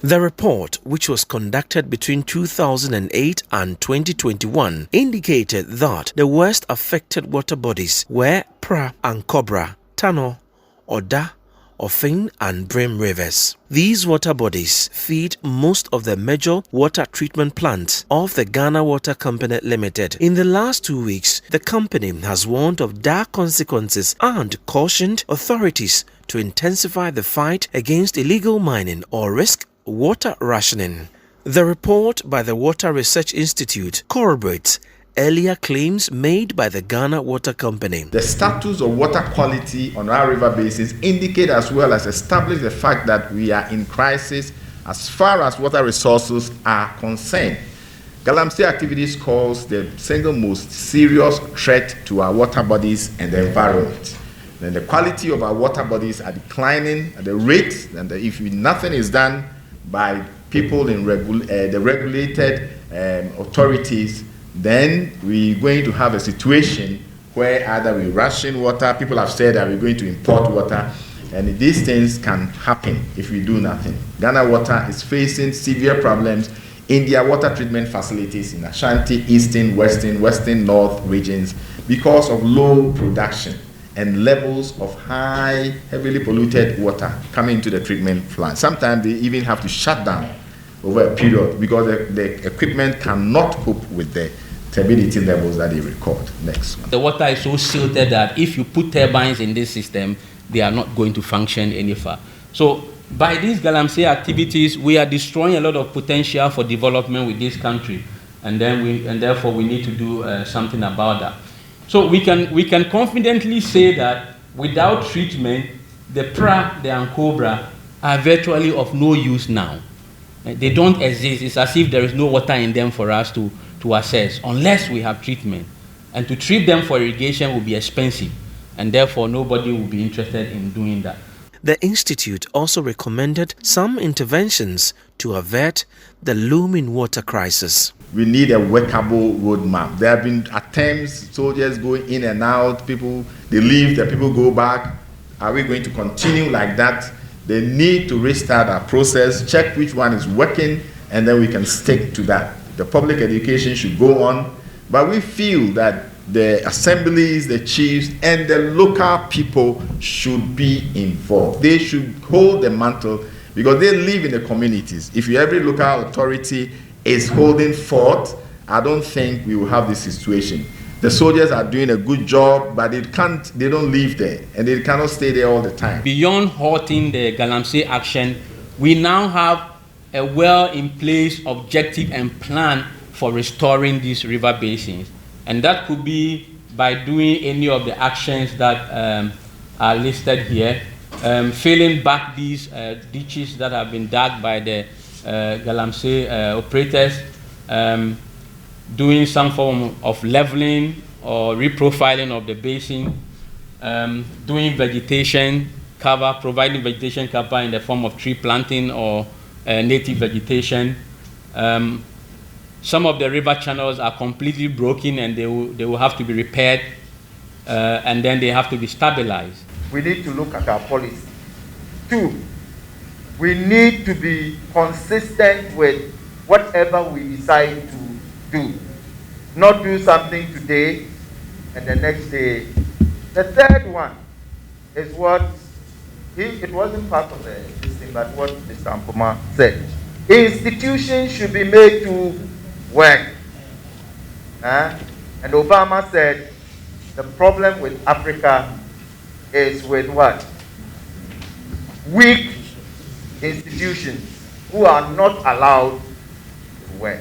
The report, which was conducted between 2008 and 2021, indicated that the worst affected water bodies were Pra and Cobra, Tano, Oda, Ofin and Brim rivers. These water bodies feed most of the major water treatment plants of the Ghana Water Company Limited. In the last 2 weeks, the company has warned of dire consequences and cautioned authorities to intensify the fight against illegal mining or risk water rationing. The report by the Water Research Institute corroborates earlier claims made by the Ghana Water Company. The status of water quality on our river basins indicate as well as establish the fact that we are in crisis as far as water resources are concerned. Galamsey activities cause the single most serious threat to our water bodies and the environment. Then the quality of our water bodies are declining at the rate, and if nothing is done by people in the regulated authorities, then we're going to have a situation where either we ration water, people have said that we're going to import water, and these things can happen if we do nothing. Ghana Water is facing severe problems in their water treatment facilities in Ashanti, Eastern, Western, North regions because of low production and levels of high, heavily polluted water coming into the treatment plant. Sometimes they even have to shut down over a period because the equipment cannot cope with the turbidity levels that they record. Next one. The water is so silted that if you put turbines in this system, they are not going to function any far. So by these Galamsey activities, we are destroying a lot of potential for development with this country, and therefore we need to do something about that. So we can confidently say that without treatment, the Pra, the Ankobra are virtually of no use now. They don't exist. It's as if there is no water in them for us to assess unless we have treatment. And to treat them for irrigation will be expensive, and therefore nobody will be interested in doing that. The Institute also recommended some interventions to avert the looming water crisis. We need a workable roadmap. There have been attempts, soldiers going in and out, people, they leave, the people go back. Are we going to continue like that? They need to restart our process, check which one is working, and then we can stick to that. The public education should go on, but we feel that the assemblies, the chiefs, and the local people should be involved. They should hold the mantle because they live in the communities. If every local authority is holding forth, I don't think we will have this situation. The soldiers are doing a good job, but they don't live there, and they cannot stay there all the time. Beyond halting the Galamsey action, we now have a well-in-place objective and plan for restoring these river basins. And that could be by doing any of the actions that are listed here, filling back these ditches that have been dug by the Galamsey operators, doing some form of leveling or reprofiling of the basin, doing vegetation cover, providing vegetation cover in the form of tree planting or native vegetation. Some of the river channels are completely broken and they will have to be repaired, and then they have to be stabilized. We need to look at our policy. 2, we need to be consistent with whatever we decide to do. Not do something today and the next day. The third one is what, it wasn't part of this thing, but what Mr. Ampoma said. Institutions should be made to work. And Obama said the problem with Africa is with what? Weak institutions who are not allowed to work.